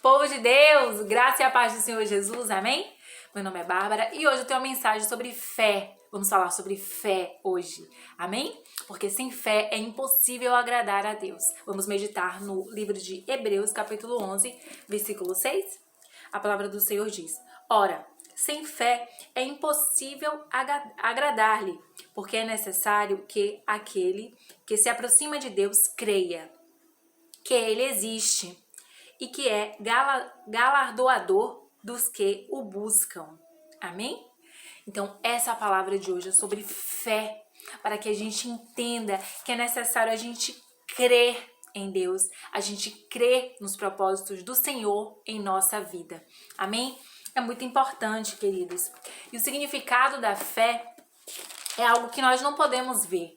Povo de Deus, graça e a paz do Senhor Jesus, amém? Meu nome é Bárbara e hoje eu tenho uma mensagem sobre fé. Vamos falar sobre fé hoje, amém? Porque sem fé é impossível agradar a Deus. Vamos meditar no livro de Hebreus, capítulo 11, versículo 6. A palavra do Senhor diz: Ora, sem fé é impossível agradar-lhe, porque é necessário que aquele que se aproxima de Deus creia que ele existe e que é galardoador dos que o buscam. Amém? Então, essa é a palavra de hoje é sobre fé, para que a gente entenda que é necessário a gente crer em Deus, a gente crer nos propósitos do Senhor em nossa vida. Amém? É muito importante, queridos. E o significado da fé é algo que nós não podemos ver.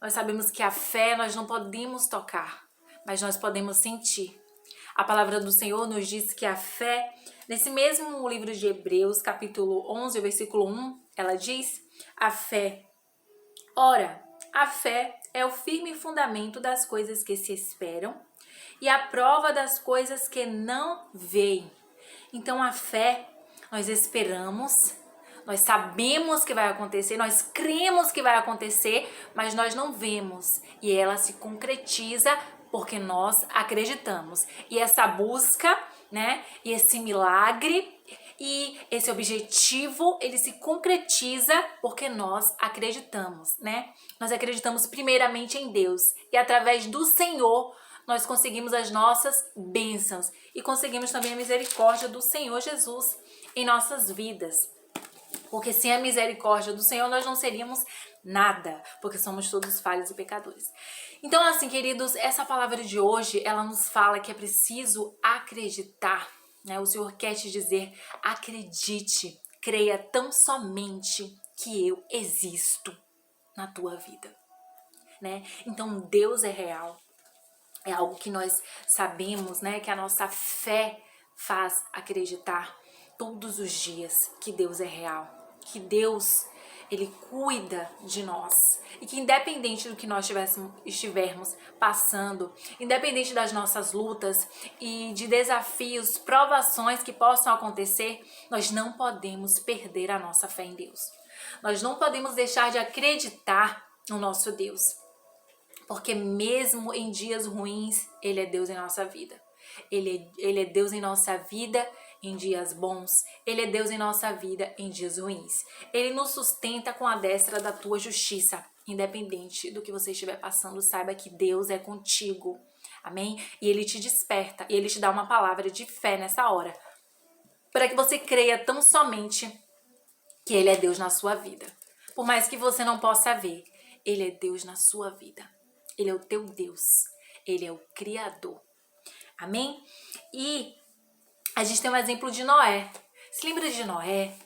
Nós sabemos que a fé nós não podemos tocar, mas nós podemos sentir. A palavra do Senhor nos diz que a fé, nesse mesmo livro de Hebreus, capítulo 11, versículo 1, ela diz: a fé. Ora, a fé é o firme fundamento das coisas que se esperam e a prova das coisas que não veem. Então, a fé, nós esperamos, nós sabemos que vai acontecer, nós cremos que vai acontecer, mas nós não vemos. E ela se concretiza porque nós acreditamos. E essa busca, né, e esse milagre e esse objetivo, ele se concretiza porque nós acreditamos, né? Nós acreditamos primeiramente em Deus e através do Senhor nós conseguimos as nossas bênçãos e conseguimos também a misericórdia do Senhor Jesus em nossas vidas. Porque sem a misericórdia do Senhor nós não seríamos nada, porque somos todos falhos e pecadores. Então, assim, queridos, essa palavra de hoje, ela nos fala que é preciso acreditar, né? O Senhor quer te dizer: acredite, creia tão somente que eu existo na tua vida, né? Então, Deus é real. É algo que nós sabemos, né? Que a nossa fé faz acreditar todos os dias que Deus é real, que Deus, ele cuida de nós e que independente do que nós estivermos passando, independente das nossas lutas e de desafios, provações que possam acontecer, nós não podemos perder a nossa fé em Deus. Nós não podemos deixar de acreditar no nosso Deus. Porque mesmo em dias ruins, Ele é Deus em nossa vida. Ele é Deus em nossa vida em dias bons. Ele é Deus em nossa vida em dias ruins. Ele nos sustenta com a destra da tua justiça. Independente do que você estiver passando, saiba que Deus é contigo. Amém? E Ele te desperta. E Ele te dá uma palavra de fé nessa hora. Para que você creia tão somente que Ele é Deus na sua vida. Por mais que você não possa ver, Ele é Deus na sua vida. Ele é o teu Deus. Ele é o Criador. Amém? E a gente tem um exemplo de Noé. Se lembra de Noé?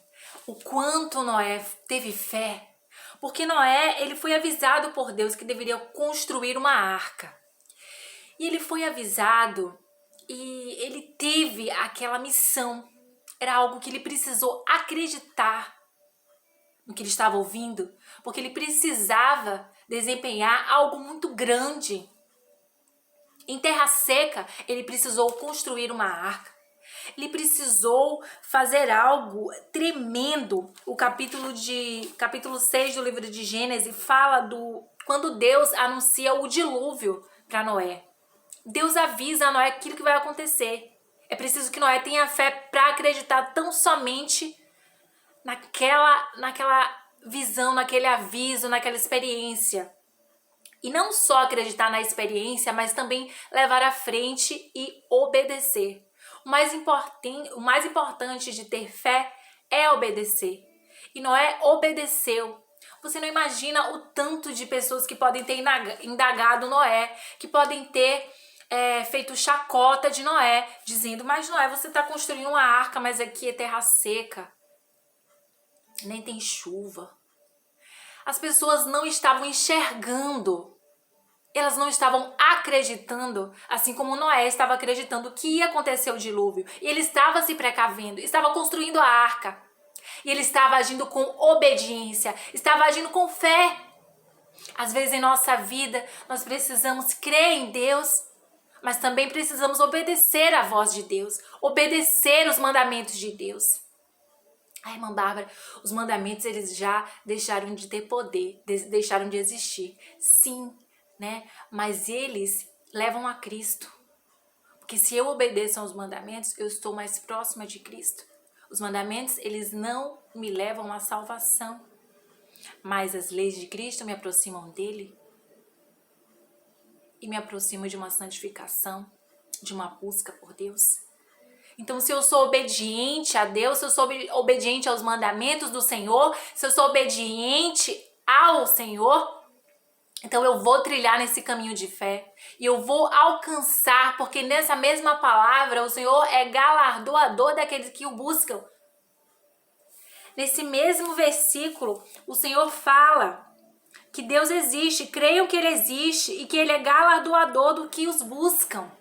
O quanto Noé teve fé? Porque Noé, ele foi avisado por Deus que deveria construir uma arca. E ele foi avisado e ele teve aquela missão. Era algo que ele precisou acreditar no que ele estava ouvindo, porque ele precisava desempenhar algo muito grande. Em terra seca, ele precisou construir uma arca. Ele precisou fazer algo tremendo. O capítulo 6 do livro de Gênesis fala quando Deus anuncia o dilúvio para Noé. Deus avisa a Noé aquilo que vai acontecer. É preciso que Noé tenha fé para acreditar tão somente naquela visão, naquele aviso, naquela experiência. E não só acreditar na experiência, mas também levar à frente e obedecer. O mais importante de ter fé é obedecer. E Noé obedeceu. Você não imagina o tanto de pessoas que podem ter indagado Noé, que podem ter feito chacota de Noé, dizendo: mas Noé, você está construindo uma arca, mas aqui é terra seca. Nem tem chuva. As pessoas não estavam enxergando. Elas não estavam acreditando, assim como Noé estava acreditando que ia acontecer o dilúvio. E ele estava se precavendo, estava construindo a arca. E ele estava agindo com obediência, estava agindo com fé. Às vezes em nossa vida nós precisamos crer em Deus, mas também precisamos obedecer à voz de Deus, obedecer os mandamentos de Deus. Ai, irmã Bárbara, os mandamentos eles já deixaram de ter poder, deixaram de existir. Sim, né? Mas eles levam a Cristo. Porque se eu obedeço aos mandamentos, eu estou mais próxima de Cristo. Os mandamentos, eles não me levam à salvação, mas as leis de Cristo me aproximam dele e me aproximam de uma santificação, de uma busca por Deus. Então, se eu sou obediente a Deus, se eu sou obediente aos mandamentos do Senhor, se eu sou obediente ao Senhor, então eu vou trilhar nesse caminho de fé e eu vou alcançar, porque nessa mesma palavra o Senhor é galardoador daqueles que o buscam. Nesse mesmo versículo, o Senhor fala que Deus existe, creiam que Ele existe e que Ele é galardoador do que os buscam.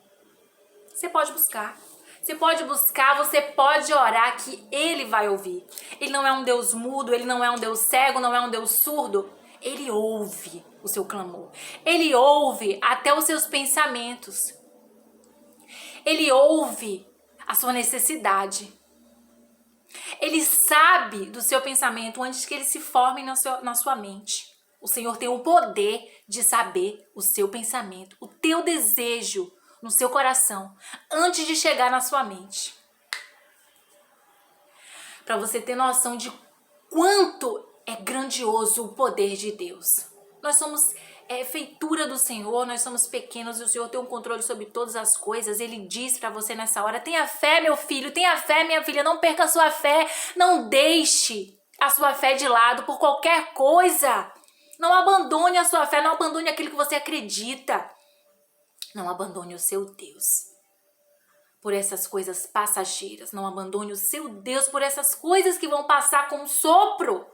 Você pode buscar. Você pode buscar, você pode orar que Ele vai ouvir. Ele não é um Deus mudo, Ele não é um Deus cego, não é um Deus surdo. Ele ouve o seu clamor. Ele ouve até os seus pensamentos. Ele ouve a sua necessidade. Ele sabe do seu pensamento antes que ele se forme na sua mente. O Senhor tem o poder de saber o seu pensamento, o teu desejo no seu coração, antes de chegar na sua mente. Para você ter noção de quanto é grandioso o poder de Deus. Nós somos feitura do Senhor, nós somos pequenos e o Senhor tem um controle sobre todas as coisas. Ele diz para você nessa hora, tenha fé, meu filho, tenha fé, minha filha, não perca a sua fé, não deixe a sua fé de lado por qualquer coisa. Não abandone a sua fé, não abandone aquilo que você acredita. Não abandone o seu Deus por essas coisas passageiras. Não abandone o seu Deus por essas coisas que vão passar com um sopro.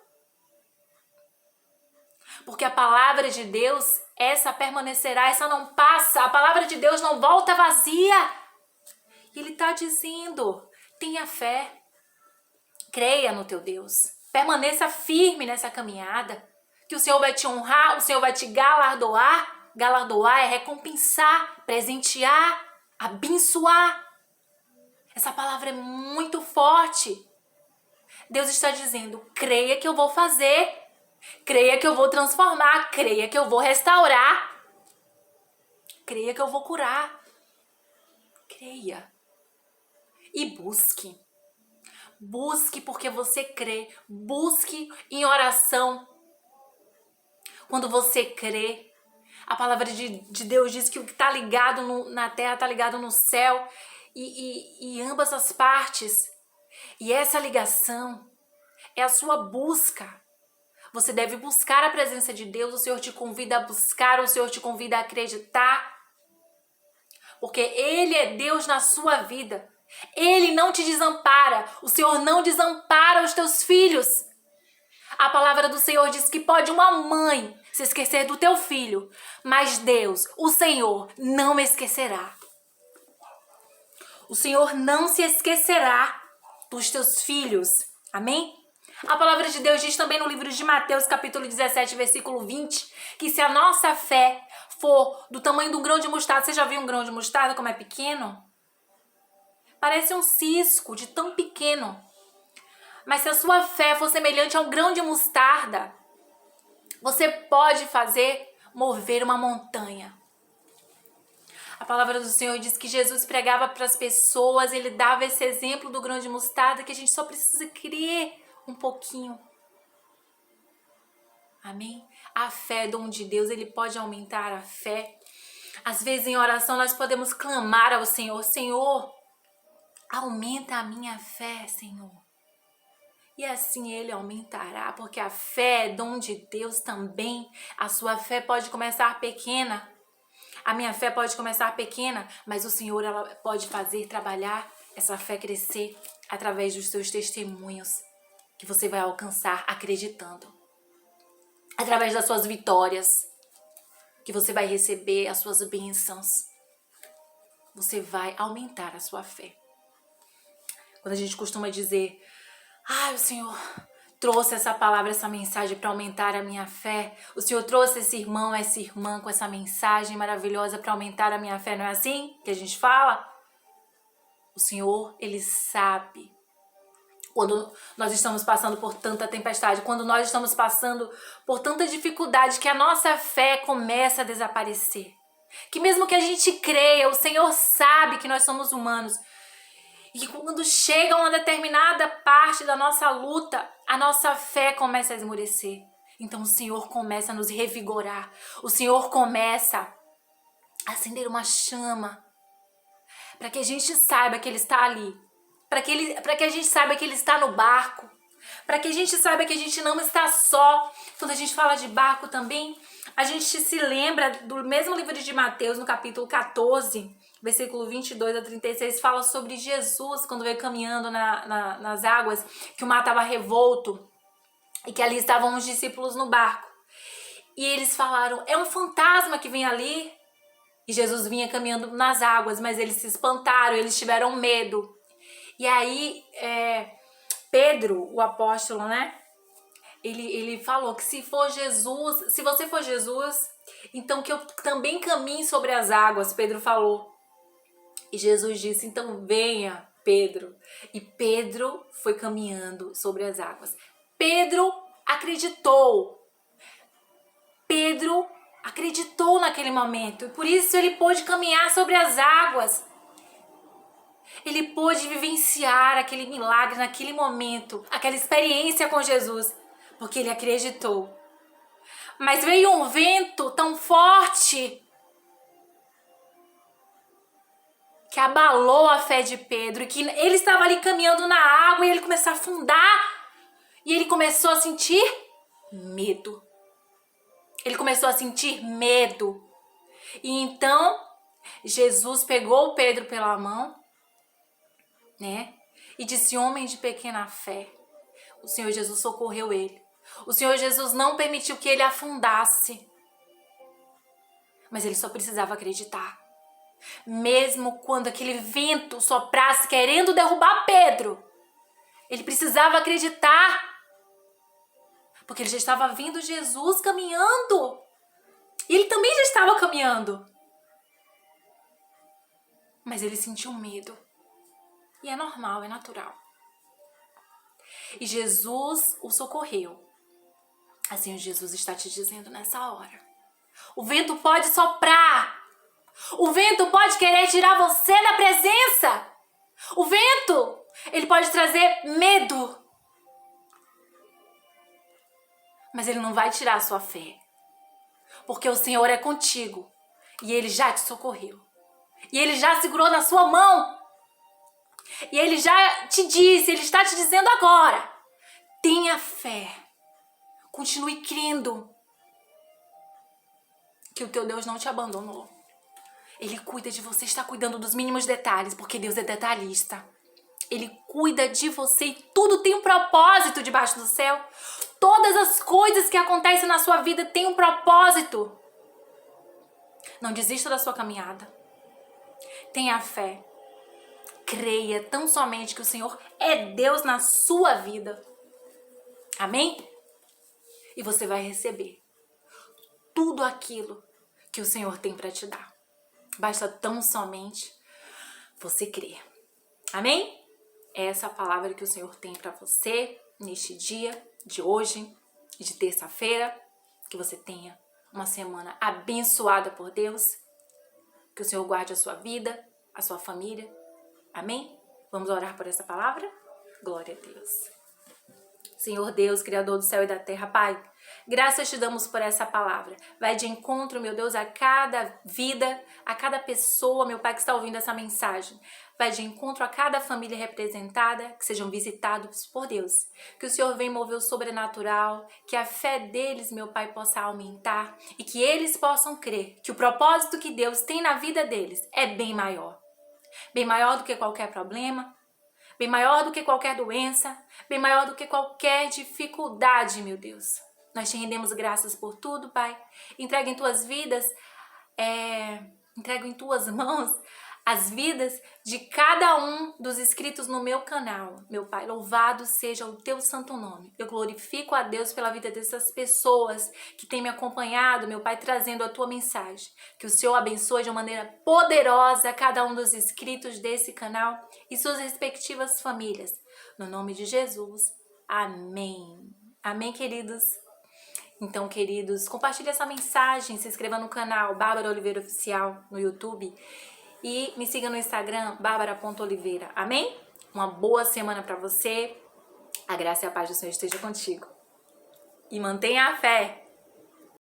Porque a palavra de Deus, essa permanecerá, essa não passa. A palavra de Deus não volta vazia. E Ele está dizendo, tenha fé. Creia no teu Deus. Permaneça firme nessa caminhada. Que o Senhor vai te honrar, o Senhor vai te galardoar. Galardoar é recompensar, presentear, abençoar. Essa palavra é muito forte. Deus está dizendo, creia que eu vou fazer. Creia que eu vou transformar. Creia que eu vou restaurar. Creia que eu vou curar. Creia. E busque. Busque porque você crê. Busque em oração. Quando você crê, a palavra de Deus diz que o que está ligado na terra está ligado no céu. E ambas as partes. E essa ligação é a sua busca. Você deve buscar a presença de Deus. O Senhor te convida a buscar. O Senhor te convida a acreditar. Porque Ele é Deus na sua vida. Ele não te desampara. O Senhor não desampara os teus filhos. A palavra do Senhor diz que pode uma mãe se esquecer do teu filho, mas Deus, o Senhor, não esquecerá. O Senhor não se esquecerá dos teus filhos. Amém? A palavra de Deus diz também no livro de Mateus, capítulo 17, versículo 20, que se a nossa fé for do tamanho de um grão de mostarda, você já viu um grão de mostarda como é pequeno? Parece um cisco de tão pequeno. Mas se a sua fé for semelhante a um grão de mostarda, você pode mover uma montanha. A palavra do Senhor diz que Jesus pregava para as pessoas, Ele dava esse exemplo do grão de mostarda, que a gente só precisa crer um pouquinho. Amém? A fé é dom de Deus, Ele pode aumentar a fé. Às vezes em oração nós podemos clamar ao Senhor, Senhor, aumenta a minha fé, Senhor. E assim Ele aumentará, porque a fé é dom de Deus também. A sua fé pode começar pequena. A minha fé pode começar pequena, mas o Senhor ela pode trabalhar essa fé crescer através dos seus testemunhos que você vai alcançar acreditando. Através das suas vitórias, que você vai receber as suas bênçãos. Você vai aumentar a sua fé. Quando a gente costuma dizer, o Senhor trouxe essa palavra, essa mensagem para aumentar a minha fé. O Senhor trouxe esse irmão, essa irmã com essa mensagem maravilhosa para aumentar a minha fé. Não é assim que a gente fala? O Senhor, Ele sabe. Quando nós estamos passando por tanta tempestade, quando nós estamos passando por tanta dificuldade, que a nossa fé começa a desaparecer. Que mesmo que a gente creia, o Senhor sabe que nós somos humanos. E que quando chega uma determinada parte da nossa luta, a nossa fé começa a esmorecer. Então o Senhor começa a nos revigorar. O Senhor começa a acender uma chama. Para que a gente saiba que Ele está ali. Para que a gente saiba que Ele está no barco. Para que a gente saiba que a gente não está só. Quando a gente fala de barco também, a gente se lembra do mesmo livro de Mateus, no capítulo 14, versículo 22 a 36, fala sobre Jesus quando veio caminhando nas águas, que o mar estava revolto e que ali estavam os discípulos no barco. E eles falaram, é um fantasma que vem ali. E Jesus vinha caminhando nas águas, mas eles se espantaram, eles tiveram medo. E aí, Pedro, o apóstolo, né? Ele falou que se você for Jesus, então que eu também caminhe sobre as águas, Pedro falou. E Jesus disse, então venha, Pedro. E Pedro foi caminhando sobre as águas. Pedro acreditou. Pedro acreditou naquele momento. E por isso ele pôde caminhar sobre as águas. Ele pôde vivenciar aquele milagre naquele momento, aquela experiência com Jesus, porque ele acreditou. Mas veio um vento tão forte que abalou a fé de Pedro, que ele estava ali caminhando na água e ele começou a afundar e ele começou a sentir medo. Ele começou a sentir medo. E então Jesus pegou Pedro pela mão, né? E disse, homem de pequena fé. O Senhor Jesus socorreu ele. O Senhor Jesus não permitiu que ele afundasse. Mas ele só precisava acreditar. Mesmo quando aquele vento soprasse querendo derrubar Pedro, ele precisava acreditar. Porque ele já estava vendo Jesus caminhando. E ele também já estava caminhando. Mas ele sentiu medo. E é normal, é natural. E Jesus o socorreu. Assim Jesus está te dizendo nessa hora. O vento pode soprar. O vento pode querer tirar você da presença. O vento, ele pode trazer medo. Mas ele não vai tirar a sua fé. Porque o Senhor é contigo. E Ele já te socorreu. E Ele já segurou na sua mão. E Ele já te disse, Ele está te dizendo agora. Tenha fé. Continue crendo. Que o teu Deus não te abandonou. Ele cuida de você, está cuidando dos mínimos detalhes. Porque Deus é detalhista. Ele cuida de você e tudo tem um propósito debaixo do céu. Todas as coisas que acontecem na sua vida têm um propósito. Não desista da sua caminhada. Tenha fé. Creia tão somente que o Senhor é Deus na sua vida. Amém? E você vai receber tudo aquilo que o Senhor tem para te dar. Basta tão somente você crer. Amém? É essa a palavra que o Senhor tem para você neste dia de hoje, de terça-feira. Que você tenha uma semana abençoada por Deus. Que o Senhor guarde a sua vida, a sua família. Amém? Vamos orar por essa palavra? Glória a Deus. Senhor Deus, Criador do céu e da terra, Pai, graças te damos por essa palavra. Vai de encontro, meu Deus, a cada vida, a cada pessoa, meu Pai, que está ouvindo essa mensagem. Vai de encontro a cada família representada, que sejam visitados por Deus. Que o Senhor venha mover o sobrenatural, que a fé deles, meu Pai, possa aumentar e que eles possam crer que o propósito que Deus tem na vida deles é bem maior. Bem maior do que qualquer problema, bem maior do que qualquer doença, bem maior do que qualquer dificuldade, meu Deus. Nós te rendemos graças por tudo, Pai. Entrega em tuas vidas, entrego em tuas mãos as vidas de cada um dos inscritos no meu canal. Meu Pai, louvado seja o teu santo nome. Eu glorifico a Deus pela vida dessas pessoas que têm me acompanhado, meu Pai, trazendo a tua mensagem. Que o Senhor abençoe de uma maneira poderosa cada um dos inscritos desse canal e suas respectivas famílias. No nome de Jesus. Amém. Amém, queridos? Então, queridos, compartilhe essa mensagem, se inscreva no canal Bárbara Oliveira Oficial no YouTube e me siga no Instagram, barbara.oliveira. Amém? Uma boa semana para você. A graça e a paz do Senhor esteja contigo. E mantenha a fé.